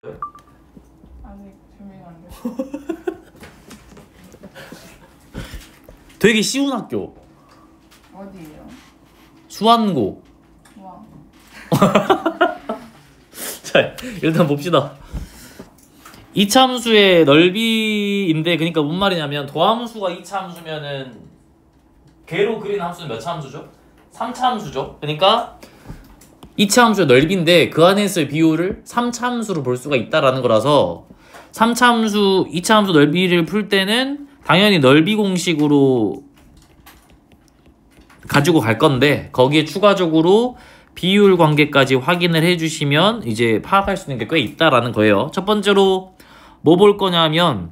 아직 준비가 안 됐어. 되게 쉬운 학교. 어디예요? 수완고. 와. 자, 일단 봅시다. 이차함수의 넓이인데, 그러니까 뭔 말이냐면 도함수가 이차함수면은 개로 그린 함수는 몇 차함수죠? 3차함수죠. 그러니까 이차함수의 넓이인데 그 안에서의 비율을 3차함수로 볼 수가 있다라는 거라서 3차함수, 이차함수 넓이를 풀 때는 당연히 넓이 공식으로 가지고 갈 건데 거기에 추가적으로 비율 관계까지 확인을 해주시면 이제 파악할 수 있는 게 꽤 있다라는 거예요. 첫 번째로 뭐 볼 거냐면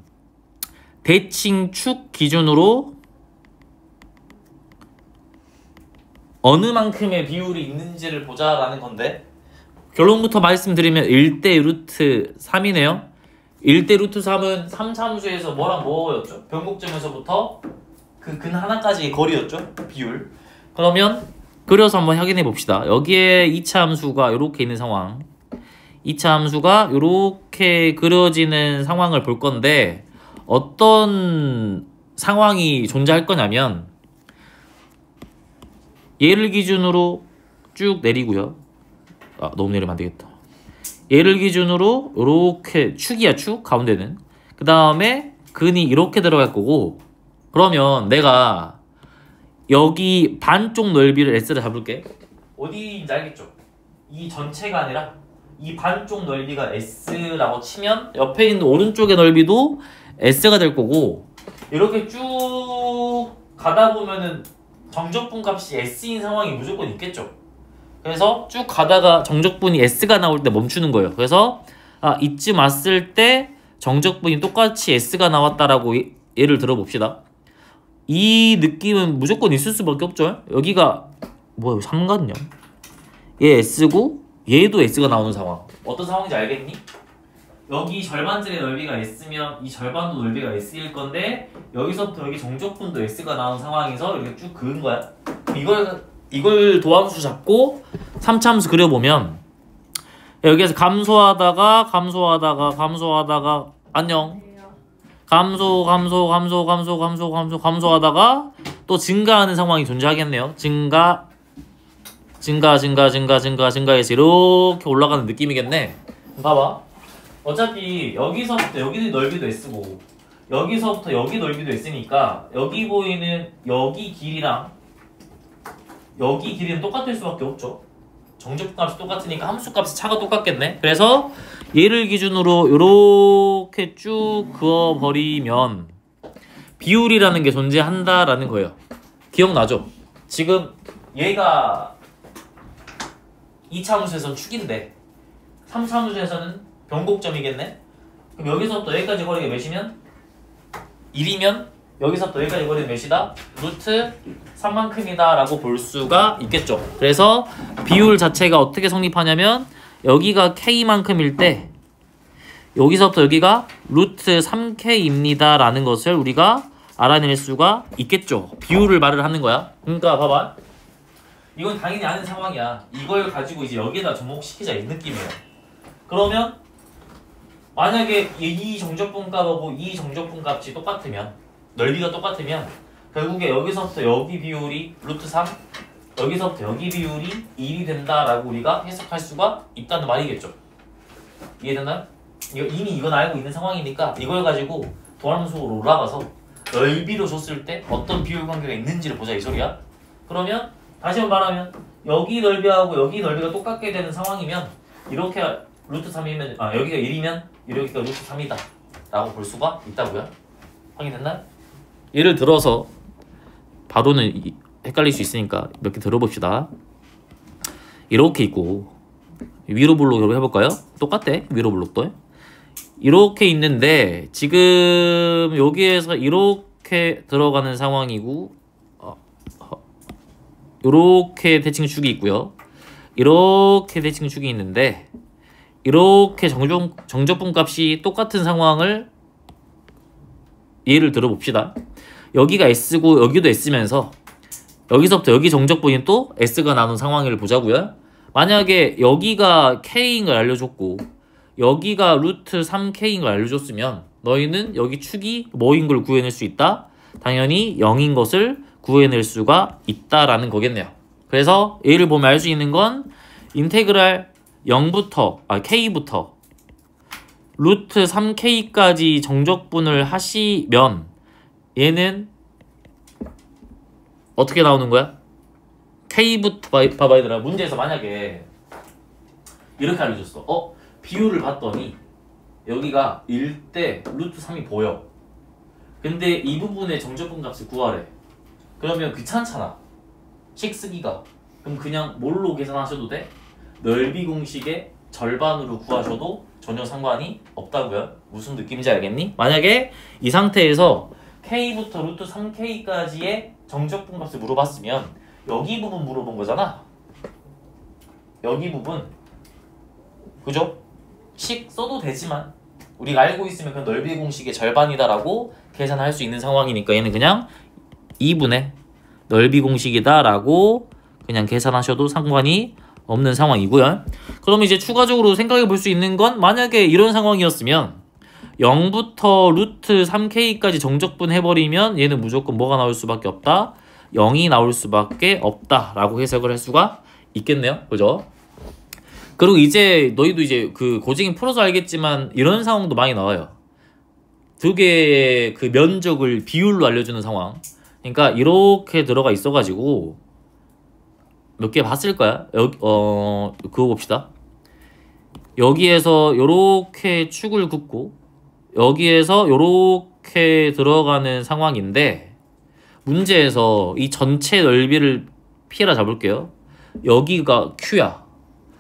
대칭 축 기준으로 어느 만큼의 비율이 있는지를 보자라는 건데 결론부터 말씀드리면 1대 루트 3이네요. 1대 루트 3은 3차함수에서 뭐랑 뭐였죠? 변곡점에서부터 그 근 하나까지의 거리였죠? 비율. 그러면 그려서 한번 확인해 봅시다. 여기에 2차 함수가 이렇게 있는 상황, 2차 함수가 이렇게 그려지는 상황을 볼 건데 어떤 상황이 존재할 거냐면 얘를 기준으로 쭉 내리고요. 아, 너무 내리면 안 되겠다. 얘를 기준으로 이렇게 축이야, 축 가운데는. 그 다음에 근이 이렇게 들어갈 거고, 그러면 내가 여기 반쪽 넓이를 S를 잡을게. 어디인지 알겠죠? 이 전체가 아니라 이 반쪽 넓이가 S라고 치면 옆에 있는 오른쪽의 넓이도 S가 될 거고, 이렇게 쭉 가다 보면은 정적분 값이 S인 상황이 무조건 있겠죠. 그래서 쭉 가다가 정적분이 S가 나올 때 멈추는 거예요. 그래서 이쯤 왔을 때 정적분이 똑같이 S가 나왔다라고 예를 들어봅시다. 이 느낌은 무조건 있을 수밖에 없죠. 여기가 뭐야, 3 같냐? 얘 S고 얘도 S가 나오는 상황. 어떤 상황인지 알겠니? 여기 절반짜리 넓이가 S면 이 절반도 넓이가 S일 건데 여기서부터 여기 정적분도 S가 나오는 상황에서 이렇게 쭉 그은 거야. 이걸 도함수 잡고 3차함수 그려보면 여기에서 감소하다가 안녕 감소하다가 또 증가하는 상황이 존재하겠네요. 증가해서 이렇게 올라가는 느낌이겠네. 봐봐. 어차피 여기서부터 여기 넓이도 S고 여기서부터 여기 넓이도 S니까 여기 보이는 여기 길이랑 여기 길이는 똑같을 수밖에 없죠. 정적분값이 똑같으니까 함수값의 차가 똑같겠네. 그래서 얘를 기준으로 이렇게 쭉 그어버리면 비율이라는 게 존재한다라는 거예요. 기억나죠? 지금 얘가 2차 함수에서는 축인데 3차 함수에서는 변곡점이겠네? 그럼 여기서부터 여기까지 거리가 몇이면? 1이면 여기서부터 여기까지 거리는 몇이다? 루트 3만큼이다 라고 볼 수가 있겠죠. 그래서 비율 자체가 어떻게 성립하냐면 여기가 K만큼일 때 여기서부터 여기가 루트 3K입니다 라는 것을 우리가 알아낼 수가 있겠죠. 비율을 말을 하는 거야. 그러니까 봐봐. 이건 당연히 아는 상황이야. 이걸 가지고 이제 여기에다 접목시키자 이 느낌이에요. 그러면 만약에 이 정적분 값하고 이 정적분 값이 똑같으면 넓이가 똑같으면 결국에 여기서부터 여기 비율이 루트 3 여기서부터 여기 비율이 1이 된다라고 우리가 해석할 수가 있다는 말이겠죠. 이해되나요? 이미 이건 알고 있는 상황이니까 이걸 가지고 도함수로 올라가서 넓이로 줬을 때 어떤 비율 관계가 있는지를 보자 이 소리야. 그러면 다시 한번 말하면 여기 넓이하고 여기 넓이가 똑같게 되는 상황이면 이렇게 루트 3이면 여기가 1이면 여기가 루트 3이다 라고 볼 수가 있다고요. 확인됐나요? 예를 들어서 바로는 헷갈릴 수 있으니까 몇 개 들어봅시다. 이렇게 있고 위로 블록으로 해볼까요? 똑같대. 위로 블록도 이렇게 있는데 지금 여기에서 이렇게 들어가는 상황이고 이렇게 대칭축이 있고요. 이렇게 대칭축이 있는데 이렇게 정적분 값이 똑같은 상황을 예를 들어봅시다. 여기가 S고 여기도 S면서 여기서부터 여기 정적분이 또 S가 나눈 상황을 보자고요. 만약에 여기가 K인 걸 알려줬고 여기가 루트 3k인 걸 알려줬으면 너희는 여기 축이 뭐인 걸 구해낼 수 있다? 당연히 0인 것을 구해낼 수가 있다라는 거겠네요. 그래서 얘를 보면 알 수 있는 건 인테그랄 0부터 k부터 루트 3k까지 정적분을 하시면 얘는 어떻게 나오는 거야? k부터 봐봐 얘들아. 문제에서 만약에 이렇게 알려줬어. 비율을 봤더니 여기가 1대 루트 3이 보여. 근데 이 부분의 정적분 값을 구하래. 그러면 귀찮잖아. 식 쓰기가. 그럼 그냥 뭘로 계산하셔도 돼? 넓이 공식의 절반으로 구하셔도 전혀 상관이 없다고요. 무슨 느낌인지 알겠니? 만약에 이 상태에서 k부터 루트 3k까지의 정적분 값을 물어봤으면 여기 부분 물어본 거잖아. 여기 부분. 그죠? 식 써도 되지만 우리가 알고 있으면 그 넓이 공식의 절반이다라고 계산할 수 있는 상황이니까 얘는 그냥 2분의 넓이 공식이다라고 그냥 계산하셔도 상관이 없는 상황이고요. 그럼 이제 추가적으로 생각해 볼 수 있는 건 만약에 이런 상황이었으면 0부터 루트 3k까지 정적분 해버리면 얘는 무조건 뭐가 나올 수밖에 없다? 0이 나올 수밖에 없다라고 해석을 할 수가 있겠네요. 그죠? 그리고 이제 너희도 이제 그 고증이 풀어서 알겠지만 이런 상황도 많이 나와요. 두 개의 그 면적을 비율로 알려주는 상황. 그러니까 이렇게 들어가 있어가지고 몇 개 봤을 거야. 그거 봅시다. 여기에서 요렇게 축을 긋고 여기에서 요렇게 들어가는 상황인데 문제에서 이 전체 넓이를 P라 잡을게요. 여기가 Q야.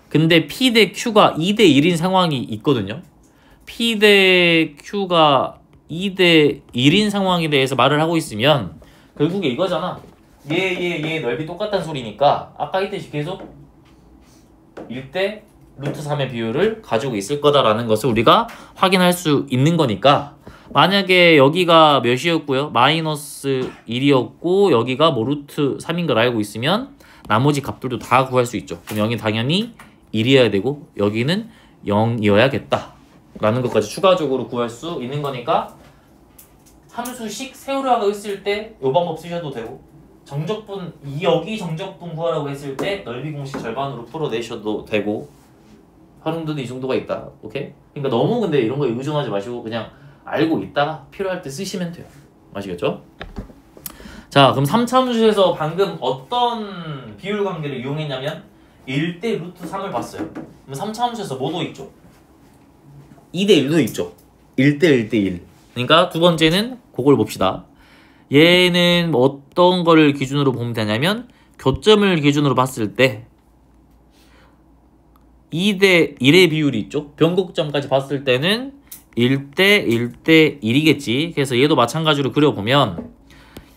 근데 P 대 Q가 2대 1인 상황이 있거든요. P 대 Q가 2대 1인 상황에 대해서 말을 하고 있으면 결국에 이거잖아. 얘 넓이 똑같다는 소리니까 아까 했듯이 계속 1대 루트 3의 비율을 가지고 있을 거다라는 것을 우리가 확인할 수 있는 거니까 만약에 여기가 몇이었고요? 마이너스 1이었고 여기가 뭐 루트 3인 걸 알고 있으면 나머지 값들도 다 구할 수 있죠. 그럼 여기 당연히 1이어야 되고 여기는 0이어야겠다 라는 것까지 추가적으로 구할 수 있는 거니까 함수식 세우라고 했을 때 이 방법 쓰셔도 되고 정적분 여기 정적분 구하라고 했을 때 넓이 공식 절반으로 풀어내셔도 되고 활용도는 이 정도가 있다. 오케이? 그러니까 너무 근데 이런 거에 의존하지 마시고 그냥 알고 있다가 필요할 때 쓰시면 돼요. 아시겠죠? 자, 그럼 3차 함수에서 방금 어떤 비율 관계를 이용했냐면 1대 루트 3을 봤어요. 그럼 3차 함수에서 뭐도 있죠? 2대 1도 있죠. 1대 1대 1. 그러니까 두 번째는 그걸 봅시다. 얘는 어떤 거를 기준으로 보면 되냐면 교점을 기준으로 봤을 때 2대 1의 비율이 있죠. 변곡점까지 봤을 때는 1대 1대 1이겠지. 그래서 얘도 마찬가지로 그려보면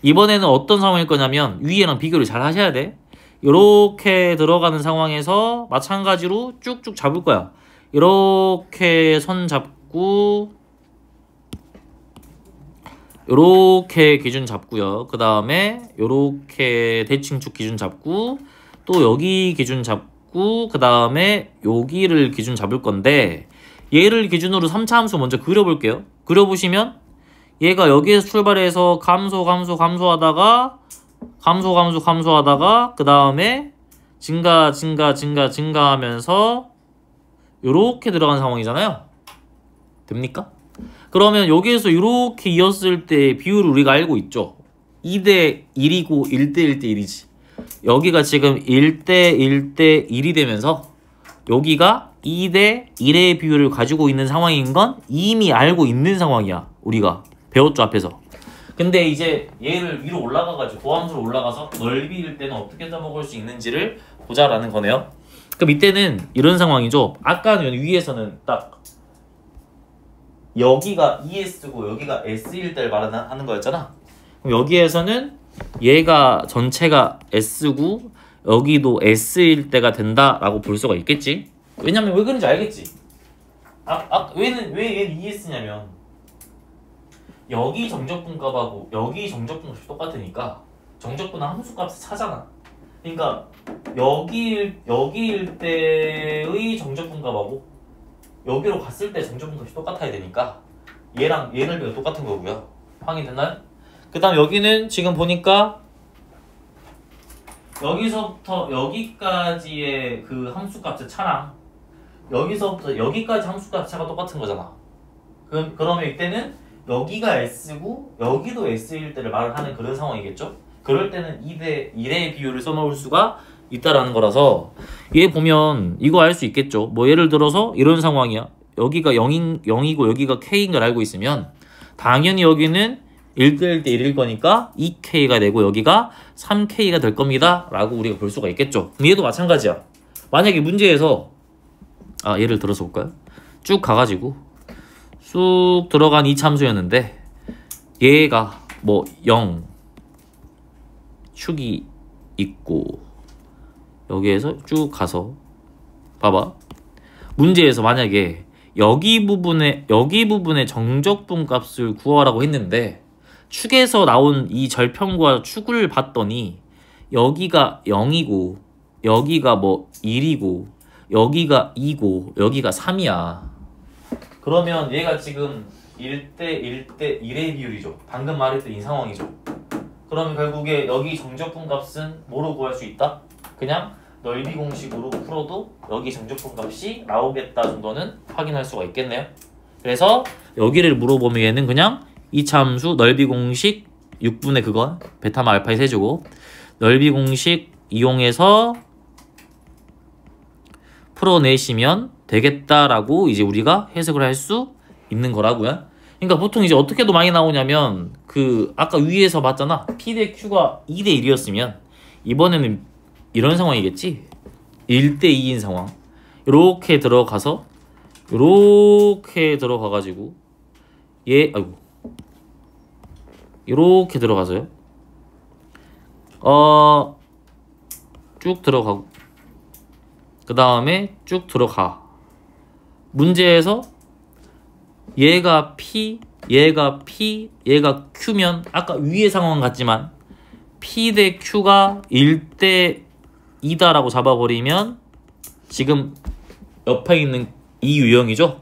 이번에는 어떤 상황일 거냐면 위에랑 비교를 잘 하셔야 돼. 이렇게 들어가는 상황에서 마찬가지로 쭉쭉 잡을 거야. 이렇게 선 잡고 요렇게 기준 잡고요. 그 다음에 요렇게 대칭축 기준 잡고 또 여기 기준 잡고 그 다음에 여기를 기준 잡을 건데 얘를 기준으로 3차 함수 먼저 그려볼게요. 그려보시면 얘가 여기에서 출발해서 감소하다가 그 다음에 증가하면서 요렇게 들어간 상황이잖아요. 됩니까? 그러면 여기에서 이렇게 이었을 때 비율을 우리가 알고 있죠. 2대 1이고 1대 1대 1이지. 여기가 지금 1대 1대 1이 되면서 여기가 2대 1의 비율을 가지고 있는 상황인 건 이미 알고 있는 상황이야. 우리가 배웠죠 앞에서. 근데 이제 얘를 위로 올라가가지고 고함수로 올라가서 넓이일 때는 어떻게 써먹을 수 있는지를 보자라는 거네요. 그럼 이때는 이런 상황이죠. 아까는 위에서는 딱 여기가 ES고 여기가 S일 때를 말하는 거였잖아. 그럼 여기에서는 얘가 전체가 S고 여기도 S일 때가 된다라고 볼 수가 있겠지. 왜냐면 왜 그런지 알겠지. 왜 얘는 ES냐면 여기 정적분 값하고 여기 정적분 값이 똑같으니까 정적분은 함수값을 차잖아. 그러니까 여기일 때의 정적분 값하고 여기로 갔을 때 정적분값이 똑같아야 되니까 얘랑 얘 넓이가 똑같은 거고요. 확인됐나요? 그 다음 여기는 지금 보니까 여기서부터 여기까지의 그 함수값의 차랑 여기서부터 여기까지 함수값 차가 똑같은 거잖아. 그러면 이때는 여기가 S고 여기도 S일 때를 말을 하는 그런 상황이겠죠? 그럴 때는 2대 1의 비율을 써놓을 수가 있다라는 거라서 얘 보면 이거 알 수 있겠죠? 뭐 예를 들어서 이런 상황이야. 여기가 0이고 여기가 K인 걸 알고 있으면 당연히 여기는 1대 1일 거니까 2K가 되고 여기가 3K가 될 겁니다 라고 우리가 볼 수가 있겠죠. 얘도 마찬가지야. 만약에 문제에서 예를 들어서 볼까요? 쭉 가가지고 쑥 들어간 이 참수였는데 얘가 뭐 0 축이 있고 여기에서 쭉 가서 봐봐. 문제에서 만약에 여기 부분의 정적분 값을 구하라고 했는데 축에서 나온 이 절편과 축을 봤더니 여기가 0이고 여기가 뭐 1이고 여기가 2고 여기가 3이야. 그러면 얘가 지금 1대 1대 1의 비율이죠. 방금 말했던 이 상황이죠. 그러면 결국에 여기 정적분 값은 뭐로 구할 수 있다? 그냥 넓이 공식으로 풀어도 여기 정적분 값이 나오겠다 정도는 확인할 수가 있겠네요. 그래서 여기를 물어보면 얘는 그냥 이 참수 넓이 공식 6분의 그거 베타마 알파의 세제곱 넓이 공식 이용해서 풀어내시면 되겠다라고 이제 우리가 해석을 할 수 있는 거라고요. 그러니까 보통 이제 어떻게도 많이 나오냐면 그 아까 위에서 봤잖아. P 대 Q가 2대 1이었으면 이번에는 이런 상황이겠지. 1대 2인 상황. 이렇게 들어가서 이렇게 들어가가지고 이렇게 들어가서요. 쭉 들어가고 그 다음에 쭉 들어가. 문제에서 얘가 P, 얘가 P, 얘가 Q면 아까 위의 상황 같지만 P 대 Q가 1대 2다라고 잡아버리면 지금 옆에 있는 이 유형이죠.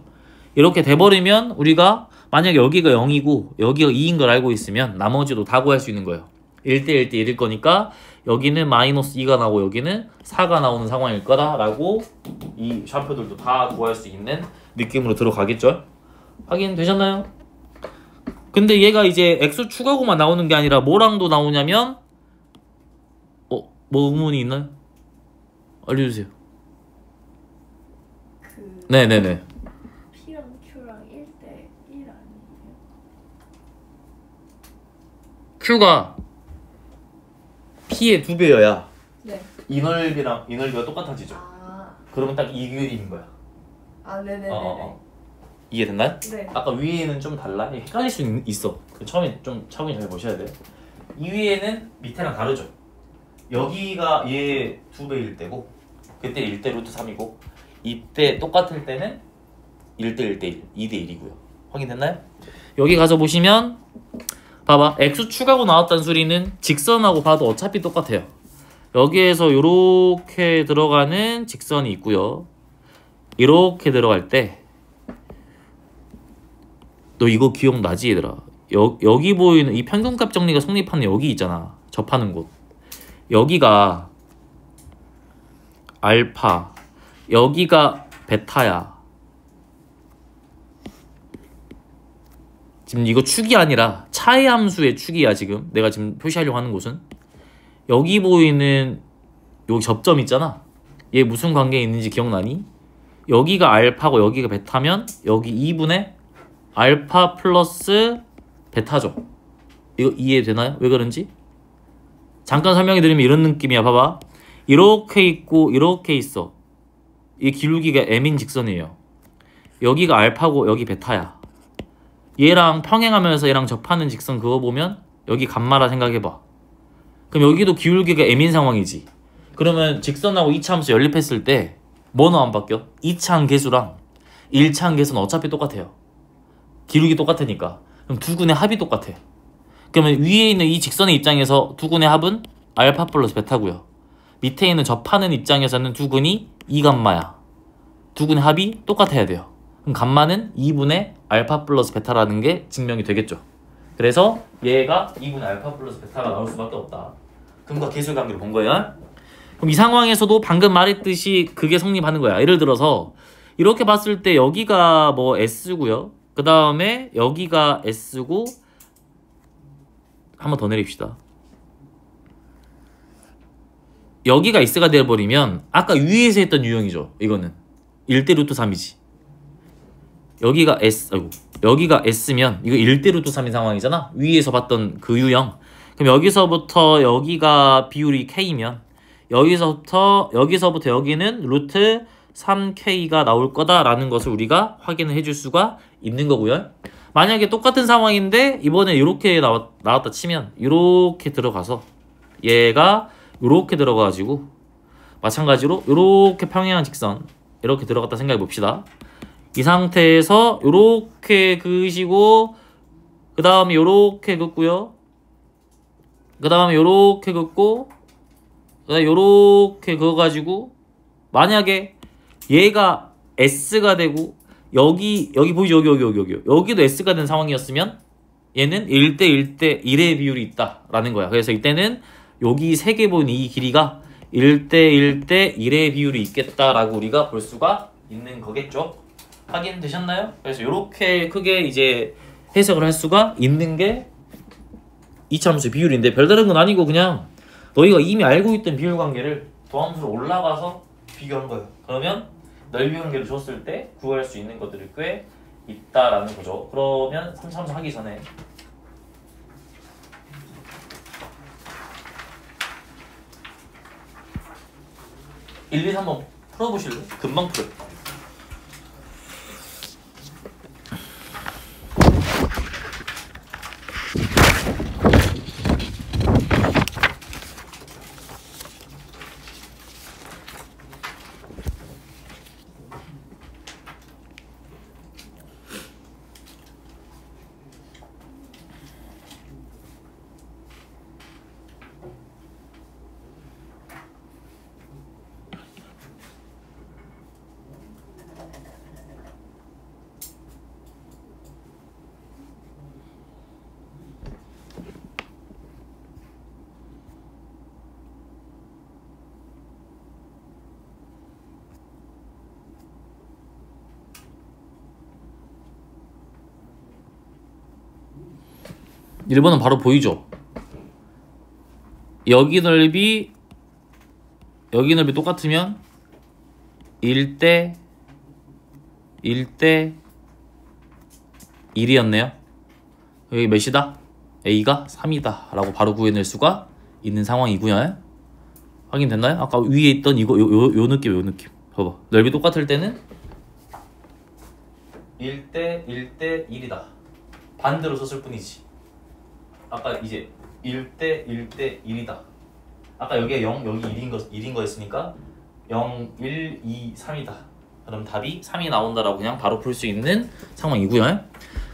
이렇게 돼버리면 우리가 만약에 여기가 0이고 여기가 2인 걸 알고 있으면 나머지도 다 구할 수 있는 거예요. 1대 1대 1일 거니까 여기는 마이너스 2가 나오고 여기는 4가 나오는 상황일 거다라고 이 샤프들도 다 구할 수 있는 느낌으로 들어가겠죠. 확인되셨나요? 근데 얘가 이제 X 추가고만 나오는 게 아니라 뭐랑도 나오냐면 뭐 의문이 있나요? 알려주세요. 네네네. P랑 Q랑 1대 1 아니에요? Q가 P의 2배여야 네. 이 넓이랑 이 넓이가 똑같아지죠. 그러면 딱 이 그림인 거야. 네네네네. 이해됐나요? 네. 아까 위에는 좀 달라? 헷갈릴 수 있어. 처음에 좀 차분히 잘 보셔야 돼요. 이 위에는 밑에랑 다르죠. 여기가 얘 2배일 때고 그때 1대 루트 3이고 이때 똑같을 때는 1대 1대 1, 2대 1이고요. 확인됐나요? 여기 가서 보시면 봐봐. X 추가고 나왔다는 소리는 직선하고 봐도 어차피 똑같아요. 여기에서 이렇게 들어가는 직선이 있고요. 이렇게 들어갈 때 너 이거 기억나지 얘들아? 여기 보이는 이 평균값 정리가 성립하는 여기 있잖아. 접하는 곳. 여기가 알파, 여기가 베타야. 지금 이거 축이 아니라 차의 함수의 축이야. 지금 내가 지금 표시하려고 하는 곳은 여기 보이는 요 접점 있잖아. 얘 무슨 관계에 있는지 기억나니? 여기가 알파고 여기가 베타면 여기 2분의 알파 플러스 베타죠. 이거 이해되나요? 왜 그런지? 잠깐 설명해 드리면 이런 느낌이야. 봐봐. 이렇게 있고 이렇게 있어. 이 기울기가 m인 직선이에요. 여기가 알파고 여기 베타야. 얘랑 평행하면서 얘랑 접하는 직선 그거 보면 여기 감마라 생각해봐. 그럼 여기도 기울기가 m인 상황이지. 그러면 직선하고 2차 함수 연립했을 때 뭐는 안 바뀌어? 2차 함계수랑 1차 함계수는 어차피 똑같아요. 기울기 똑같으니까. 그럼 두 군의 합이 똑같아. 그러면 위에 있는 이 직선의 입장에서 두 군의 합은 알파 플러스 베타고요. 밑에 있는 접하는 입장에서는 두 군이 2감마야. 두 군의 합이 똑같아야 돼요. 그럼 감마는 2분의 알파 플러스 베타라는 게 증명이 되겠죠. 그래서 얘가 2분의 알파 플러스 베타가 나올 수밖에 없다. 근과 계수 관계를 본 거야. 그럼 이 상황에서도 방금 말했듯이 그게 성립하는 거야. 예를 들어서 이렇게 봤을 때 여기가 뭐 S고요. 그 다음에 여기가 S고 한 번 더 내립시다. 여기가 S가 되어버리면 아까 위에서 했던 유형이죠. 이거는 1대 루트 3이지. 여기가 S, 아이고, 여기가 S면 이거 1대 루트 3인 상황이잖아. 위에서 봤던 그 유형. 그럼 여기서부터 여기가 비율이 K면 여기서부터 여기는 루트 3K가 나올 거다라는 것을 우리가 확인을 해줄 수가 있는 거고요. 만약에 똑같은 상황인데 이번에 이렇게 나왔다 치면 이렇게 들어가서 얘가 이렇게 들어가가지고 마찬가지로 이렇게 평행한 직선 이렇게 들어갔다 생각해 봅시다. 이 상태에서 이렇게 그으시고 그 다음에 이렇게 긋고요. 그 다음에 이렇게 긋고 그 다음에 이렇게 그어가지고 만약에 얘가 S가 되고 여기 보이죠? 여기도 S가 된 상황이었으면 얘는 1대 1의 비율이 있다라는 거야. 그래서 이때는 여기 세 개 보이는 이 길이가 1대 1의 비율이 있겠다라고 우리가 볼 수가 있는 거겠죠. 확인되셨나요? 그래서 이렇게 크게 이제 해석을 할 수가 있는 게 이차함수의 비율인데 별다른 건 아니고 그냥 너희가 이미 알고 있던 비율 관계를 도함수로 올라가서 비교한 거예요. 그러면 넓이 관계를 줬을 때 구할 수 있는 것들이 꽤 있다라는 거죠. 그러면 3차함수 하기 전에 1, 2, 3번 풀어보실래? 금방 풀어. (1번은) 바로 보이죠? 여기 넓이 똑같으면 1대 1이었네요. 여기 몇이다? A가 3이다 라고 바로 구해낼 수가 있는 상황이고요. 확인됐나요? 아까 위에 있던 이거 요 느낌 봐봐. 넓이 똑같을 때는 1대 1이다. 반대로 썼을 뿐이지. 아까 이제 1대 1이다. 아까 여기가 0, 여기 1인 거였으니까 0, 1, 2, 3이다. 그럼 답이 3이 나온다라고 그냥 바로 풀 수 있는 상황이고요.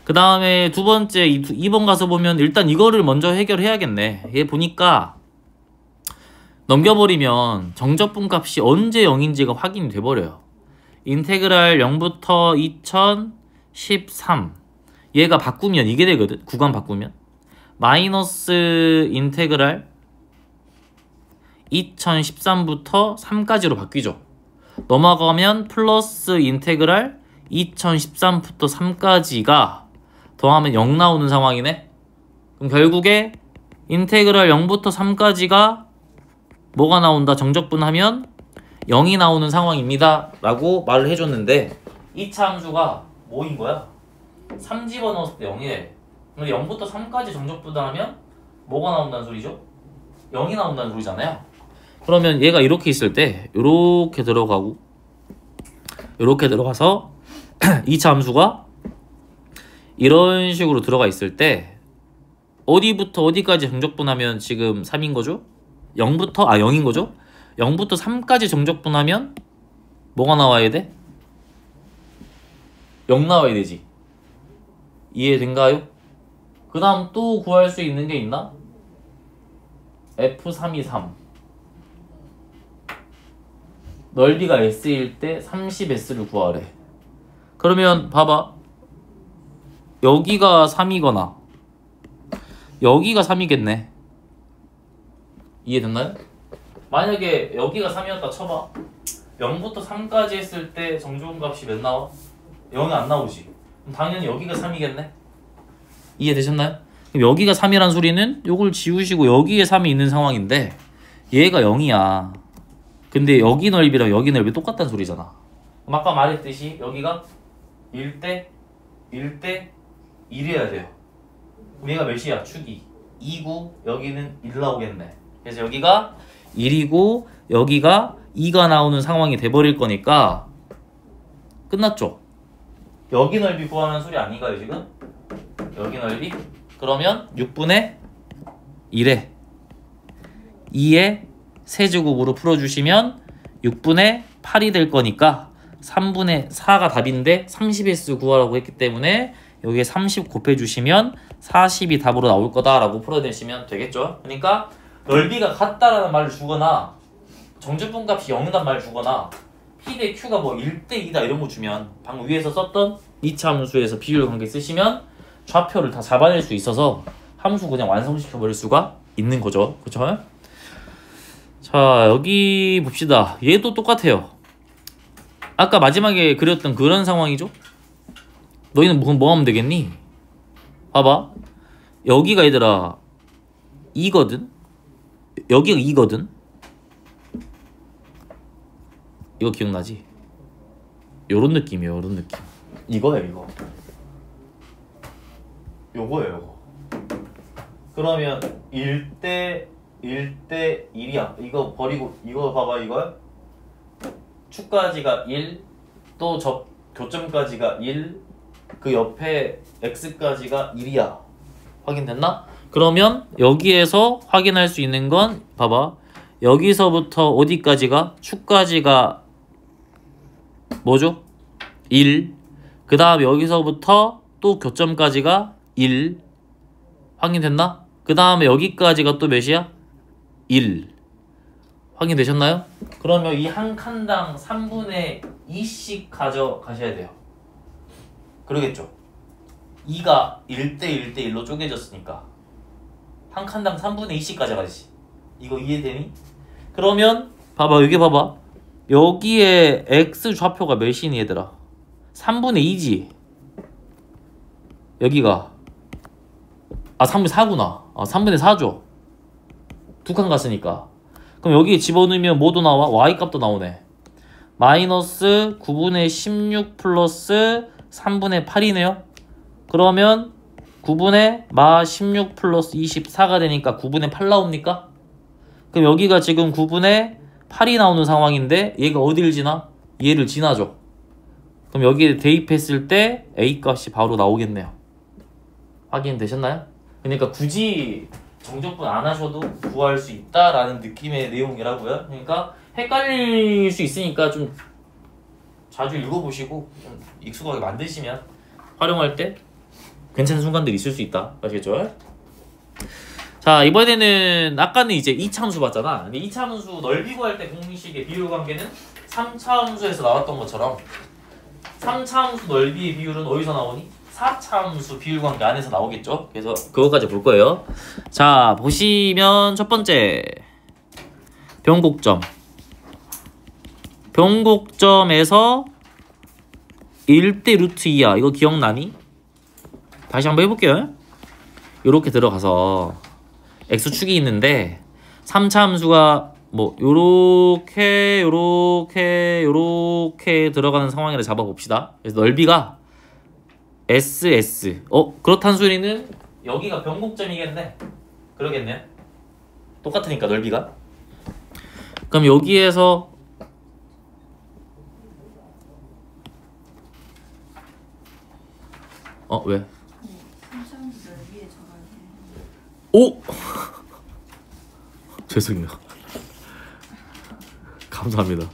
그 다음에 두 번째 2번 가서 보면 일단 이거를 먼저 해결해야겠네. 얘 보니까 넘겨버리면 정적분 값이 언제 0인지가 확인이 돼버려요. 인테그랄 0부터 2013 얘가 바꾸면 이게 되거든. 구간 바꾸면 마이너스 인테그랄 2013부터 3까지로 바뀌죠. 넘어가면 플러스 인테그랄 2013부터 3까지가 더하면 0 나오는 상황이네. 그럼 결국에 인테그랄 0부터 3까지가 뭐가 나온다? 정적분하면 0이 나오는 상황입니다 라고 말을 해줬는데 2차 함수가 뭐인 거야? 3 집어넣었을 때 0이래. 근데 0부터 3까지 정적분하면 뭐가 나온다는 소리죠? 0이 나온다는 소리잖아요. 그러면 얘가 이렇게 있을 때 이렇게 들어가고 이렇게 들어가서 2차 함수가 이런 식으로 들어가 있을 때 어디부터 어디까지 정적분하면 지금 3인 거죠? 0인 거죠? 0부터 3까지 정적분하면 뭐가 나와야 돼? 0 나와야 되지. 이해된가요? 그 다음 또 구할 수 있는 게 있나? F323 넓이가 S일 때 30S를 구하래. 그러면 봐봐. 여기가 3이거나 여기가 3이겠네. 이해됐나요? 만약에 여기가 3이었다 쳐봐. 0부터 3까지 했을 때 정조근 값이 몇 나와? 0이 안 나오지. 그럼 당연히 여기가 3이겠네. 이해되셨나요? 그럼 여기가 3이란 소리는 요걸 지우시고 여기에 3이 있는 상황인데 얘가 0이야. 근데 여기 넓이랑 여기 넓이 똑같다는 소리잖아. 그럼 아까 말했듯이 여기가 1대 1대 1이어야 돼요. 그럼 얘가 몇이야? 축이 2고 여기는 1 나오겠네. 그래서 여기가 1이고 여기가 2가 나오는 상황이 돼버릴 거니까 끝났죠? 여기 넓이 구하는 소리 아닌가요 지금? 여기 넓이? 그러면 6분의 1에 2의 세제곱으로 풀어주시면 6분의 8이 될 거니까 3분의 4가 답인데 30S 구하라고 했기 때문에 여기에 30 곱해주시면 40이 답으로 나올 거다라고 풀어내시면 되겠죠? 그러니까 넓이가 같다라는 말을 주거나 정제분 값이 0이란 말을 주거나 P 대 Q가 뭐 1대 2다 이런 거 주면 방금 위에서 썼던 2차 함수에서 비율 관계 쓰시면 좌표를 다 잡아낼 수 있어서 함수 그냥 완성시켜 버릴 수가 있는 거죠. 그쵸? 자, 여기 봅시다. 얘도 똑같아요. 아까 마지막에 그렸던 그런 상황이죠? 너희는 뭐 하면 되겠니? 봐봐. 여기가 얘들아 2거든? 여기가 2거든? 이거 기억나지? 요런 느낌이에요. 요런 느낌. 이거예요. 이거. 요거예요. 요거. 그러면 1대 1이야. 이거 버리고 이거 봐봐. 이거 축까지가 1, 또 교점까지가 1, 그 옆에 x까지가 1이야. 확인됐나? 그러면 여기에서 확인할 수 있는 건 봐봐. 여기서부터 어디까지가? 축까지가 뭐죠? 1. 그 다음 여기서부터 또 교점까지가 1. 확인됐나? 그 다음에 여기까지가 또 몇이야? 1. 확인되셨나요? 그러면 이 한 칸당 3분의 2씩 가져가셔야 돼요. 그러겠죠? 2가 1대 1대 1로 쪼개졌으니까 한 칸당 3분의 2씩 가져가지. 이거 이해되니? 그러면 봐봐. 여기 봐봐. 여기에 x 좌표가 몇이니 얘들아? 3분의 2지. 여기가 3분의 4구나. 3분의 4죠. 두 칸 갔으니까. 그럼 여기에 집어넣으면 뭐도 나와? y값도 나오네. 마이너스 9분의 16 플러스 3분의 8이네요. 그러면 9분의 마 16 플러스 24가 되니까 9분의 8 나옵니까? 그럼 여기가 지금 9분의 8이 나오는 상황인데 얘가 어디를 지나? 얘를 지나죠. 그럼 여기에 대입했을 때 A값이 바로 나오겠네요. 확인되셨나요? 그러니까 굳이 정적분 안 하셔도 구할 수 있다라는 느낌의 내용이라고요. 그러니까 헷갈릴 수 있으니까 좀 자주 읽어보시고 좀 익숙하게 만드시면 활용할 때 괜찮은 순간들이 있을 수 있다. 아시겠죠? 자, 이번에는 아까는 이제 2차 함수 봤잖아. 근데 2차 함수 넓이 구할 때 공식의 비율 관계는 3차 함수에서 나왔던 것처럼 3차 함수 넓이의 비율은 어디서 나오니? 4차 함수 비율 관계 안에서 나오겠죠? 그래서 그거까지 볼 거예요. 자, 보시면 첫 번째 변곡점. 변곡점에서 1대 루트 2야. 이거 기억나니? 다시 한번 해볼게요. 요렇게 들어가서 x축이 있는데 3차 함수가 뭐 요렇게 들어가는 상황이라 잡아봅시다. 그래서 넓이가 SS. 그렇단 소리는 여기가 변곡점이겠네. 그러겠네요. 똑같으니까 넓이가. 그럼 여기에서 왜? 오! 죄송해요. 감사합니다.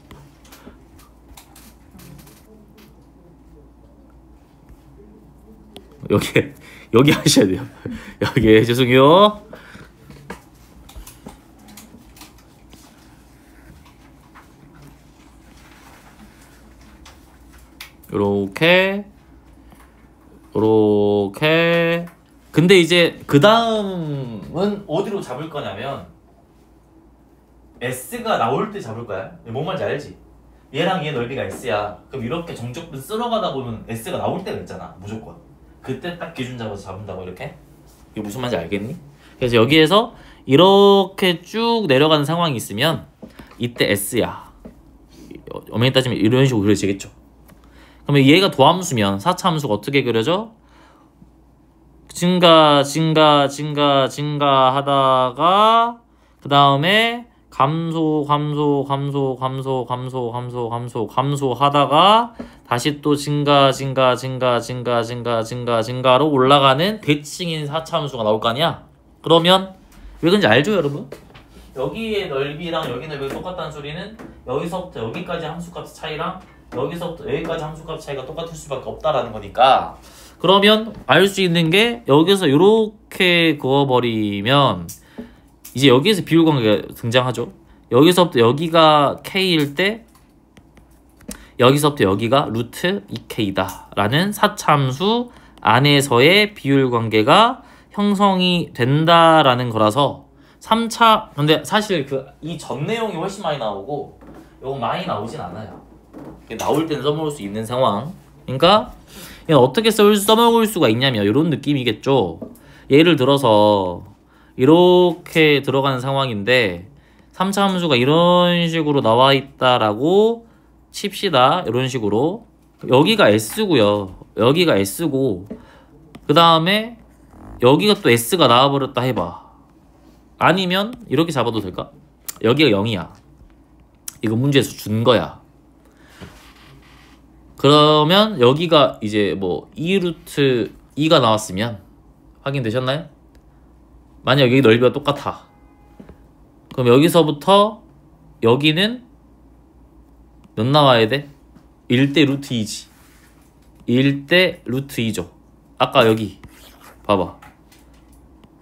여기 하셔야 돼요. 여기 죄송해요. 요렇게 요렇게. 근데 이제 그 다음은 어디로 잡을 거냐면 S가 나올 때 잡을 거야. 뭔 말인지 알지? 얘랑 얘 넓이가 S야. 그럼 이렇게 정적분 쓸어가다 보면 S가 나올 때가 있잖아. 무조건. 그때 딱 기준 잡아서 잡는다고 이렇게. 이게 무슨 말인지 알겠니? 그래서 여기에서 이렇게 쭉 내려가는 상황이 있으면 이때 S야. 엄연히 따지면 이런 식으로 그려지겠죠. 그러면 얘가 도함수면 4차 함수가 어떻게 그려져? 증가 하다가 그 다음에 감소하다가 다시 또 증가로 올라가는 대칭인 4차 함수가 나올 거 아니야? 그러면 왜 그런지 알죠, 여러분? 여기의 넓이랑 여기 넓이가 똑같다는 소리는 여기서부터 여기까지 함수값 차이랑 여기서부터 여기까지 함수값 차이가 똑같을 수밖에 없다라는 거니까. 그러면 알 수 있는 게 여기서 이렇게 그어버리면 이제 여기에서 비율 관계가 등장하죠. 여기서부터 여기가 K일 때 여기서부터 여기가 루트 2K다 라는 4차 함수 안에서의 비율 관계가 형성이 된다라는 거라서 3차. 근데 사실 이 전 내용이 훨씬 많이 나오고 요거 많이 나오진 않아요. 나올 때는 써먹을 수 있는 상황. 그러니까 어떻게 써먹을 수가 있냐면 이런 느낌이겠죠. 예를 들어서 이렇게 들어가는 상황인데 3차 함수가 이런 식으로 나와 있다라고 칩시다. 이런 식으로 여기가 S고요. 여기가 S고 그 다음에 여기가 또 S가 나와버렸다 해봐. 아니면 이렇게 잡아도 될까? 여기가 0이야. 이거 문제에서 준 거야. 그러면 여기가 이제 뭐 2루트 2가 나왔으면 확인되셨나요? 만약 여기 넓이가 똑같아. 그럼 여기서부터 여기는 몇 나와야 돼? 1대 루트 2지. 1대 루트 2죠. 아까 여기 봐봐.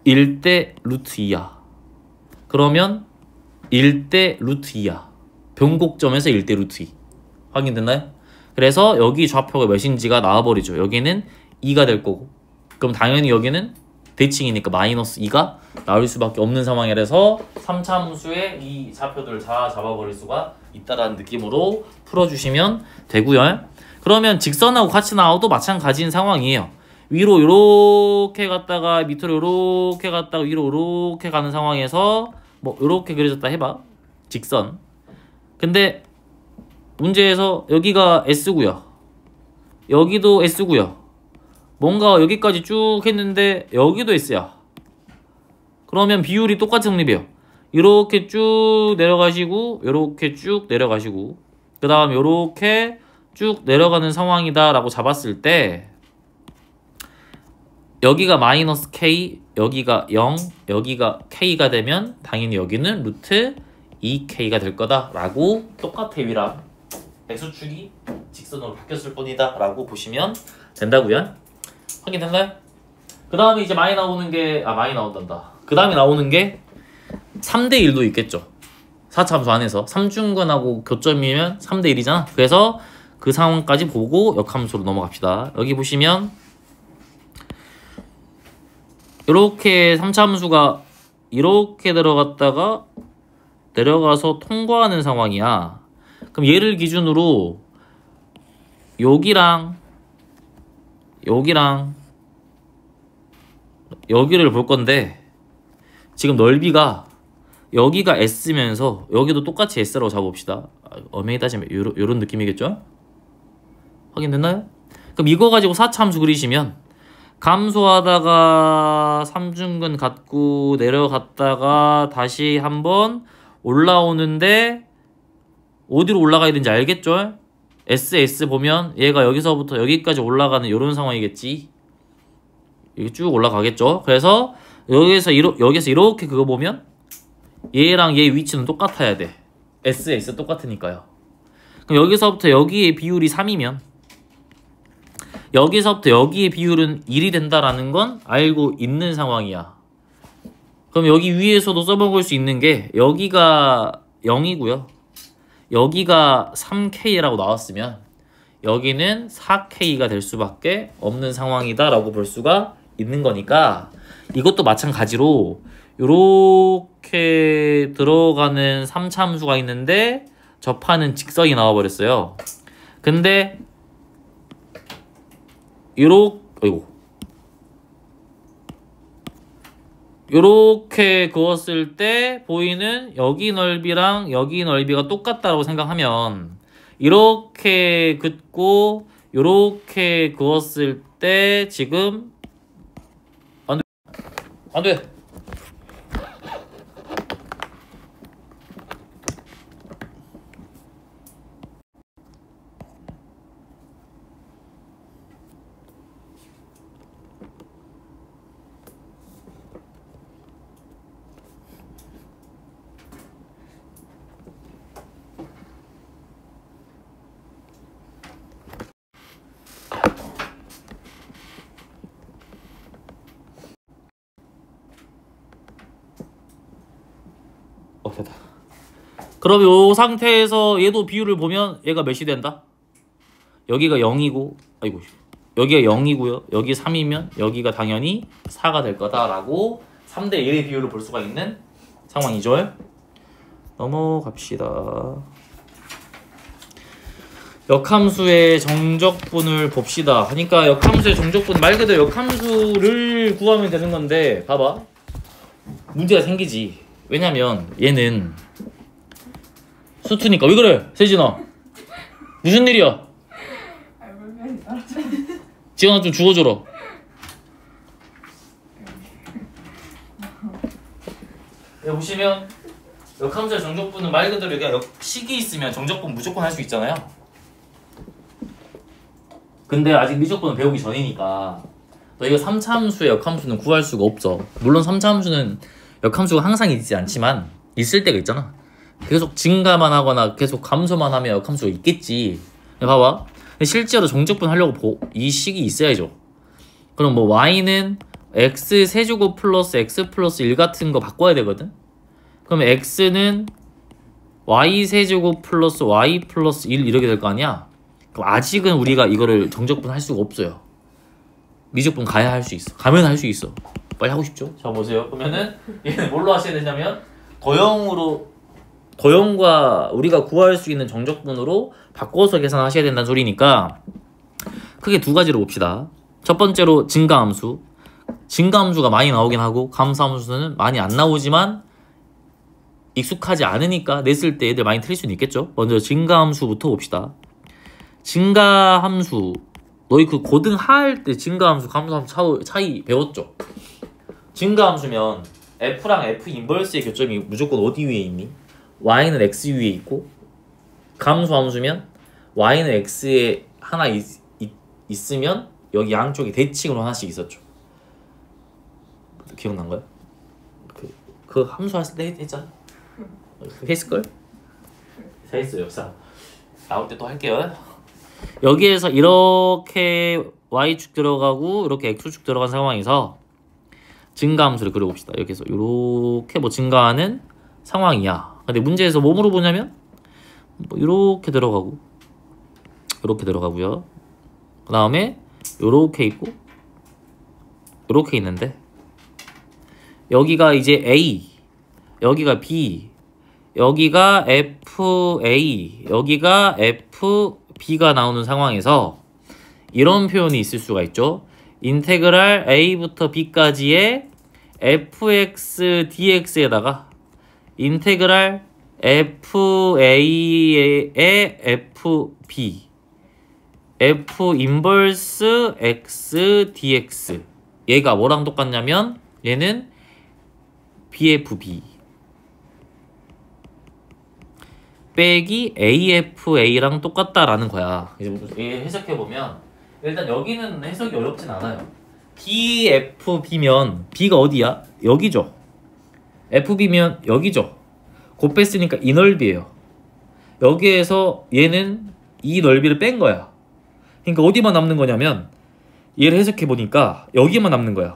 1대 루트 2야. 그러면 1대 루트 2야. 변곡점에서 1대 루트 2. 확인됐나요? 그래서 여기 좌표가 몇인지가 나와버리죠. 여기는 2가 될 거고. 그럼 당연히 여기는 대칭이니까 마이너스 2가 나올 수밖에 없는 상황이라서 3차 함수의 이 좌표들을 다 잡아버릴 수가 있다라는 느낌으로 풀어주시면 되고요. 그러면 직선하고 같이 나와도 마찬가지인 상황이에요. 위로 이렇게 갔다가 밑으로 이렇게 갔다가 위로 이렇게 가는 상황에서 뭐 이렇게 그려졌다 해봐. 직선. 근데 문제에서 여기가 S고요. 여기도 S고요. 뭔가 여기까지 쭉 했는데 여기도 S야. 그러면 비율이 똑같은 성립이에요. 이렇게 쭉 내려가시고 이렇게 쭉 내려가시고 그 다음 이렇게 쭉 내려가는 상황이다 라고 잡았을 때 여기가 마이너스 K, 여기가 0, 여기가 K가 되면 당연히 여기는 루트 2K가 될 거다 라고 똑같아 위랑 X축이 직선으로 바뀌었을 뿐이다 라고 보시면 된다고요. 확인됐나요? 그 다음에 이제 많이 나오는 게 많이 나온단다. 그 다음에 나오는 게 3대 1도 있겠죠. 4차 함수 안에서 3중근하고 교점이면 3대 1이잖아. 그래서 그 상황까지 보고 역함수로 넘어갑시다. 여기 보시면 이렇게 3차 함수가 이렇게 들어갔다가 내려가서 통과하는 상황이야. 그럼 얘를 기준으로 여기랑 여기를 볼 건데 지금 넓이가 여기가 S면서 여기도 똑같이 S라고 잡아봅시다. 엄연히 따지면 요런 느낌이겠죠? 확인됐나요? 그럼 이거 가지고 4차 함수 그리시면 감소하다가 3중근 갖고 내려갔다가 다시 한번 올라오는데 어디로 올라가야 되는지 알겠죠? SS 보면 얘가 여기서부터 여기까지 올라가는 이런 상황이겠지. 이렇게 쭉 올라가겠죠. 그래서 여기서 이렇게 그거 보면 얘랑 얘 위치는 똑같아야 돼. SS 똑같으니까요. 그럼 여기서부터 여기의 비율이 3이면 여기서부터 여기의 비율은 1이 된다라는 건 알고 있는 상황이야. 그럼 여기 위에서도 써먹을 수 있는 게 여기가 0이고요. 여기가 3K라고 나왔으면 여기는 4K가 될 수밖에 없는 상황이다 라고 볼 수가 있는 거니까 이것도 마찬가지로 요렇게 들어가는 3차함수가 있는데 접하는 직선이 나와버렸어요. 근데 요렇게 그었을 때 보이는 여기 넓이랑 여기 넓이가 똑같다고 생각하면 이렇게 긋고 요렇게 그었을 때 지금 안 돼. 됐다. 그럼 요 상태에서 얘도 비율을 보면 얘가 몇이 된다? 여기가 0이고 아이고 여기가 0이고요. 여기 3이면 여기가 당연히 4가 될 거다라고 3대 1의 비율을 볼 수가 있는 상황이죠. 넘어갑시다. 역함수의 정적분을 봅시다. 그러니까 역함수의 정적분 말 그대로 역함수를 구하면 되는 건데 봐봐. 문제가 생기지. 왜냐면 얘는 수투니까. 왜 그래 세진아? 무슨 일이야? 지현아 좀 주워줘라. 여기 보시면 역함수의 정적분은 말 그대로 여기가 식이 있으면 정적분 무조건 할 수 있잖아요. 근데 아직 미적분을 배우기 전이니까 너희가 3차 함수의 역함수는 구할 수가 없어. 물론 3차 함수는 역함수가 항상 있지 않지만 있을 때가 있잖아. 계속 증가만 하거나 계속 감소만 하면 역함수가 있겠지. 봐봐. 실제로 정적분 하려고 이 식이 있어야죠. 그럼 뭐 y는 x 세제곱 플러스 x 플러스 1 같은 거 바꿔야 되거든. 그럼 x는 y 세제곱 플러스 y 플러스 1 이렇게 될 거 아니야. 그럼 아직은 우리가 이거를 정적분 할 수가 없어요. 미적분 가야 할 수 있어. 가면 할 수 있어. 빨리 하고 싶죠? 자 보세요. 그러면은 얘는 뭘로 하셔야 되냐면 도형과 우리가 구할 수 있는 정적분으로 바꿔서 계산하셔야 된다는 소리니까 크게 두 가지로 봅시다. 첫 번째로 증가함수. 증가함수가 많이 나오긴 하고 감소함수는 많이 안 나오지만 익숙하지 않으니까 냈을 때 애들 많이 틀릴 수는 있겠죠. 먼저 증가함수부터 봅시다. 증가함수 너희 그 고등 하할 때 증가함수 감소함수 차이 배웠죠? 증가함수면 f랑 f 인버스의 교점이 무조건 어디 위에 있니? y는 x 위에 있고 감소함수면 y는 x에 하나 있으면 여기 양쪽에 대칭으로 하나씩 있었죠. 기억난 거야? 그 함수 했을 때 했잖아. 했을걸? 다 했어요. 자, 나올 때 또 할게요. 여기에서 이렇게 y축 들어가고 이렇게 x축 들어간 상황에서 증가함수를 그려봅시다. 여기서 이렇게 뭐 증가하는 상황이야. 근데 문제에서 뭐 물어보냐면 뭐 이렇게 들어가고 이렇게 들어가고요. 그 다음에 이렇게 있고 이렇게 있는데 여기가 이제 A, 여기가 B, 여기가 FA, 여기가 FB가 나오는 상황에서 이런 표현이 있을 수가 있죠. 인테그랄 A부터 B까지의 fx dx에다가 인테그랄 fa의 fb f 인버스 x dx 얘가 뭐랑 똑같냐면 얘는 bfb 빼기 AFA랑 똑같다라는 거야. 이제 해석해보면 일단 여기는 해석이 어렵진 않아요. BFB면 B가 어디야? 여기죠. FB면 여기죠. 곱 뺐으니까 이 넓이에요. 여기에서 얘는 이 넓이를 뺀 거야. 그러니까 어디만 남는 거냐면 얘를 해석해보니까 여기만 남는 거야.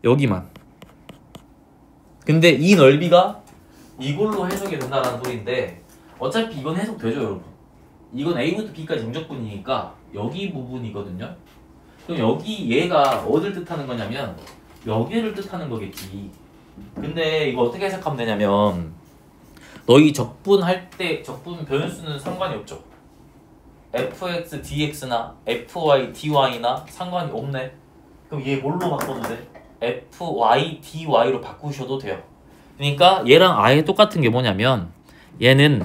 여기만. 근데 이 넓이가 이걸로 해석이 된다는 소리인데 어차피 이건 해석되죠 여러분. 이건 A부터 B까지 정적분이니까 여기 부분이거든요. 그럼 여기 얘가 어딜 뜻하는 거냐면 여기를 뜻하는 거겠지. 근데 이거 어떻게 해석하면 되냐면 너희 적분할 때 적분 변수는 상관이 없죠. fx dx나 fy dy나 상관이 없네. 그럼 얘 뭘로 바꿔도 돼? fy dy로 바꾸셔도 돼요. 그러니까 얘랑 아예 똑같은 게 뭐냐면 얘는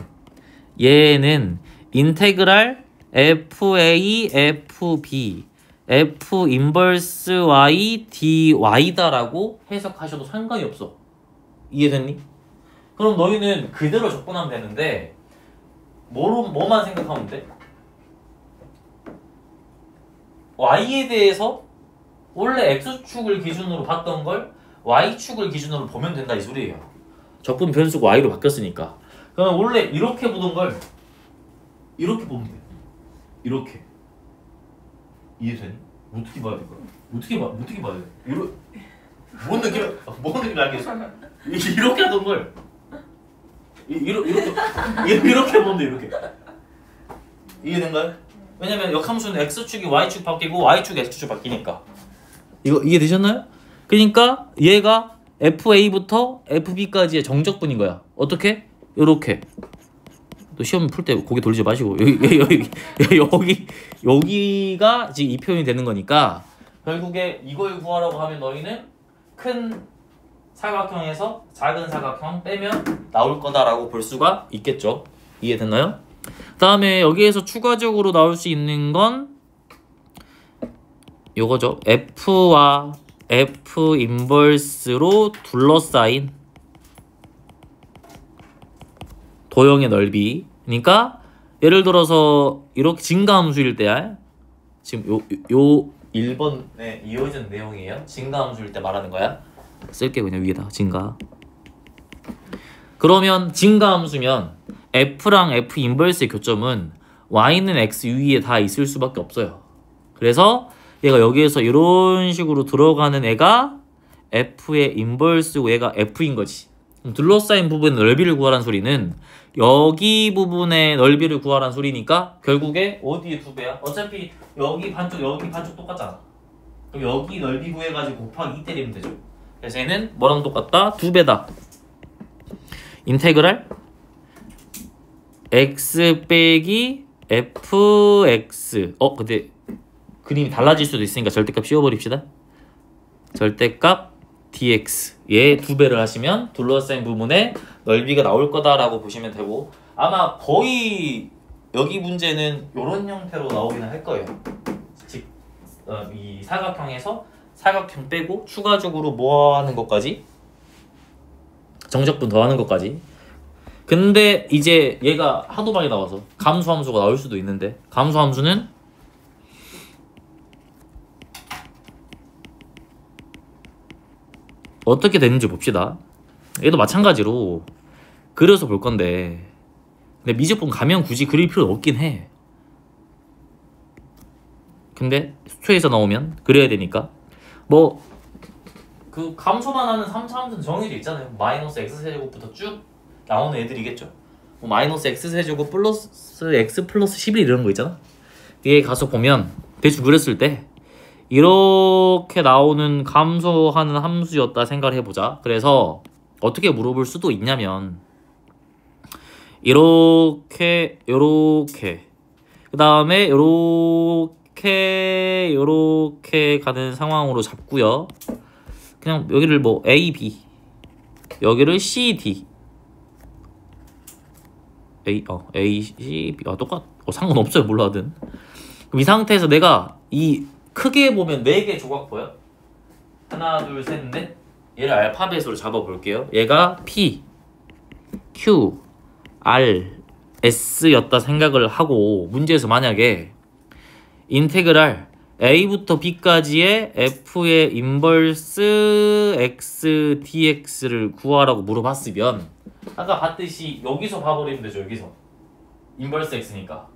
인테그랄 fa fb f 인버스 y dy다라고 해석하셔도 상관이 없어. 이해됐니? 그럼 너희는 그대로 적분하면 되는데 뭐만 생각하면 돼? y에 대해서 원래 x축을 기준으로 봤던 걸 y축을 기준으로 보면 된다 이 소리예요. 적분 변수가 y로 바뀌었으니까. 그럼 원래 이렇게 보던 걸 이렇게 보면 돼. 이렇게. 이해되니? 어떻게 봐야 될까? 어떻게 봐야 돼? 뭔 느낌 알겠어? 이렇게 하던 걸 이렇게 보면 돼. 이렇게. 이해된가요? 왜냐면 역함수는 x축이 y축 바뀌고 y축이 x축 바뀌니까. 이거 이해되셨나요? 그러니까 얘가 fa부터 fb까지의 정적분인 거야. 어떻게? 요렇게. 또 시험 풀 때 고개 돌리지 마시고 여기가 지금 이 표현이 되는 거니까 결국에 이걸 구하라고 하면 너희는 큰 사각형에서 작은 사각형 빼면 나올 거다라고 볼 수가 있겠죠. 이해됐나요? 다음에 여기에서 추가적으로 나올 수 있는 건 요거죠. f와 f 인버스로 둘러싸인 도형의 넓이. 그러니까 예를 들어서 이렇게 증가함수일 때 지금 요 1번에 이어진 내용이에요. 증가함수일 때 말하는 거야. 쓸게 그냥 위에다 증가. 그러면 증가함수면 f랑 f 인버스의 교점은 y는 x 위에 다 있을 수밖에 없어요. 그래서 얘가 여기에서 이런 식으로 들어가는 애가 f의 인버스고 얘가 f인 거지. 둘러싸인 부분의 넓이를 구하라는 소리는 여기 부분의 넓이를 구하라는 소리니까 결국에 어디에 2배야? 어차피 여기 반쪽 똑같잖아. 그럼 여기 넓이 구해가지고 곱하기 2 때리면 되죠. 그래서 얘는 뭐랑 똑같다? 2배다. 인테그랄 x 빼기 fx. 근데 그림이 달라질 수도 있으니까 절대값 씌워버립시다. 절대값 dx 얘 2배를 하시면 둘러싸인 부분의 넓이가 나올 거다라고 보시면 되고 아마 거의 여기 문제는 이런 형태로 나오기는 할 거예요. 즉 이 사각형에서 사각형 빼고 추가적으로 뭐 하는 것까지? 정적분 더하는 것까지. 근데 이제 얘가 하도 많이 나와서 감수함수가 나올 수도 있는데 감수함수는 어떻게 되는지 봅시다. 얘도 마찬가지로 그려서 볼 건데 근데 미적분 가면 굳이 그릴 필요 없긴 해. 근데 수초에서 나오면 그려야 되니까 뭐 그 감소만 하는 3차 함수는 정해져 있잖아요. 마이너스 x세제곱부터 쭉 나오는 애들이겠죠. 뭐 마이너스 x세제곱 플러스 x 플러스 11 이런 거 있잖아. 뒤에 가서 보면 대충 그렸을 때 이렇게 나오는 감소하는 함수였다 생각을 해보자. 그래서 어떻게 물어볼 수도 있냐면 이렇게 그 다음에 요렇게 가는 상황으로 잡고요. 그냥 여기를 뭐 A, B 여기를 C, D A, C, B 똑같 상관없어요. 뭘로 하든. 그럼 이 상태에서 내가 이 크게 보면 4개 조각 보여? 하나, 둘, 셋, 넷. 얘를 알파벳으로 잡아볼게요. 얘가 P, Q, R, S였다 생각을 하고 문제에서 만약에 인테그랄 A부터 B까지의 F의 인버스 X, DX를 구하라고 물어봤으면 아까 봤듯이 여기서 봐버리면 되죠. 여기서 인버스 X니까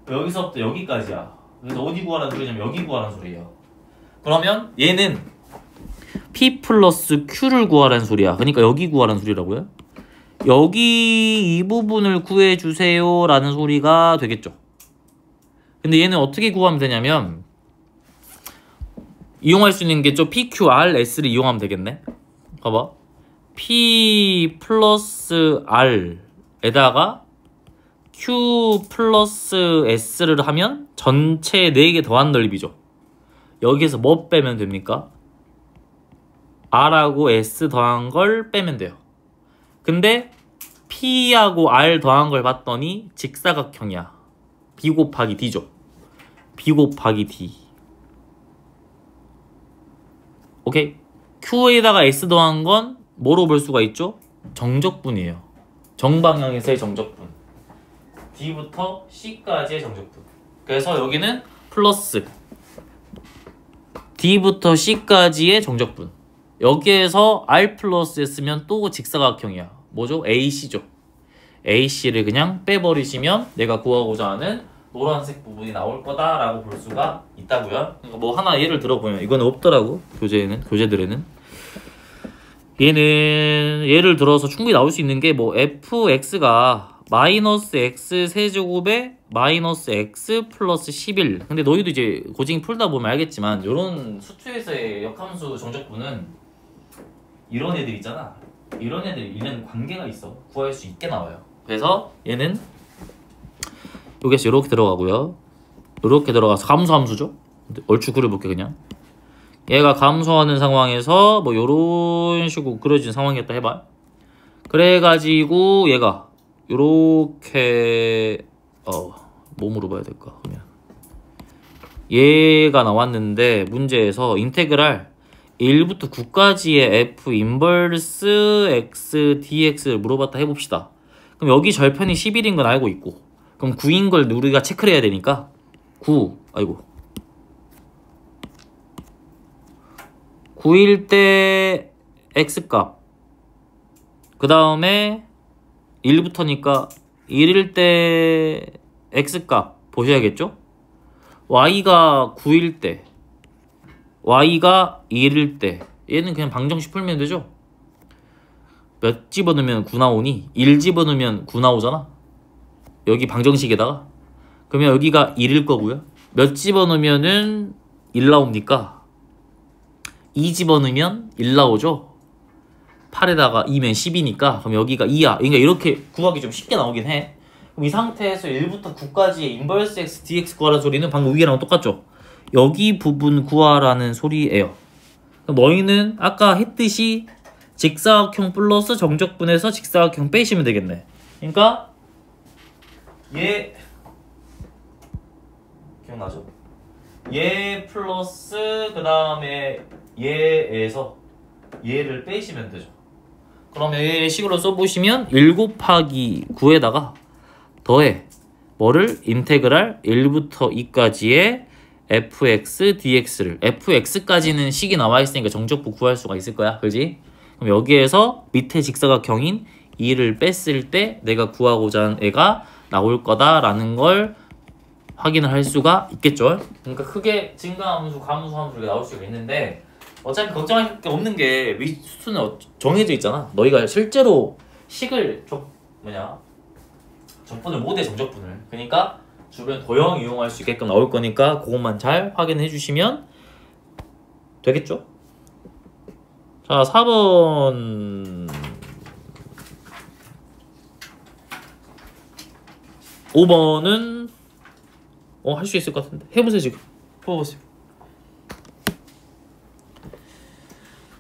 여기서부터 여기까지야. 그래서 어디 구하라는 소리냐면 여기 구하라는 소리예요. 그러면 얘는 P 플러스 Q를 구하라는 소리야. 그러니까 여기 구하라는 소리라고요. 여기 이 부분을 구해주세요 라는 소리가 되겠죠. 근데 얘는 어떻게 구하면 되냐면 이용할 수 있는 게 좀 PQRS를 이용하면 되겠네. 봐봐. P 플러스 R에다가 Q 플러스 S를 하면 전체 4개 더한 넓이죠. 여기에서 뭐 빼면 됩니까? R하고 S 더한 걸 빼면 돼요. 근데 P하고 R 더한 걸 봤더니 직사각형이야. B 곱하기 D죠. B 곱하기 D. 오케이. Q에다가 S 더한 건 뭐로 볼 수가 있죠? 정적분이에요. 정방향에서의 정적분. D부터 C까지의 정적분. 그래서 여기는 플러스 D부터 C까지의 정적분. 여기에서 R 플러스 S면 또 직사각형이야. 뭐죠? AC죠. AC를 그냥 빼버리시면 내가 구하고자 하는 노란색 부분이 나올 거다라고 볼 수가 있다고요. 그러니까 뭐 하나 예를 들어보면 이거는 없더라고. 교재들에는. 얘는 예를 들어서 충분히 나올 수 있는 게 뭐 fx가 마이너스 x 세제곱에 마이너스 x 플러스 11. 근데 너희도 이제 고증 풀다 보면 알겠지만 이런 수투에서의 역함수 정적분은 이런 애들 있잖아. 이런 애들 있는 관계가 있어. 구할 수 있게 나와요. 그래서 얘는 여기서 이렇게 들어가고요. 이렇게 들어가서 감소함수죠. 얼추 그려볼게 그냥. 얘가 감소하는 상황에서 뭐 요런 식으로 그려진 상황이었다 해봐. 그래가지고 얘가 요렇게 뭐 물어봐야 될까 그러면 얘가 나왔는데 문제에서 인테그랄 1부터 9까지의 f 인버스 x dx를 물어봤다 해봅시다. 그럼 여기 절편이 11인 건 알고 있고 그럼 9인 걸 우리가 체크를 해야 되니까 9일 때 x값 그 다음에 1부터니까 1일 때 x값 보셔야겠죠? y가 9일 때 y가 1일 때 얘는 그냥 방정식 풀면 되죠? 몇 집어넣으면 9 나오니? 1 집어넣으면 9 나오잖아? 여기 방정식에다가 그러면 여기가 1일 거고요. 몇 집어넣으면은 1 나옵니까? 2 집어넣으면 1 나오죠? 8에다가 2면 10이니까 그럼 여기가 2야. 그러니까 이렇게 구하기 좀 쉽게 나오긴 해. 그럼 이 상태에서 1부터 9까지의 인버스 x dx 구하라는 소리는 방금 위에랑 똑같죠? 여기 부분 구하라는 소리예요. 그럼 너희는 아까 했듯이 직사각형 플러스 정적분에서 직사각형 빼시면 되겠네. 그러니까 얘 기억나죠? 얘 플러스 그 다음에 얘에서 얘를 빼시면 되죠. 그러면 얘 식으로 써보시면 1 곱하기 9에다가 더해 뭐를? 인테그랄 1부터 2까지의 fx dx를 fx까지는 식이 나와 있으니까 정적부 구할 수가 있을 거야. 그지? 그럼 여기에서 밑에 직사각형인 2를 뺐을 때 내가 구하고자 하는 애가 나올 거다라는 걸 확인을 할 수가 있겠죠. 그러니까 크게 증가함수, 감소함수가 나올 수가 있는데 어차피 걱정할 게 없는 게 수는 정해져 있잖아. 너희가 실제로 식을 적분을 못해 정적분을. 그러니까 주변 도형 이용할 수 있게끔 나올 거니까 그것만 잘 확인해 주시면 되겠죠? 자, 4번 5번은 할 수 있을 것 같은데 해보세요. 지금 풀어보세요.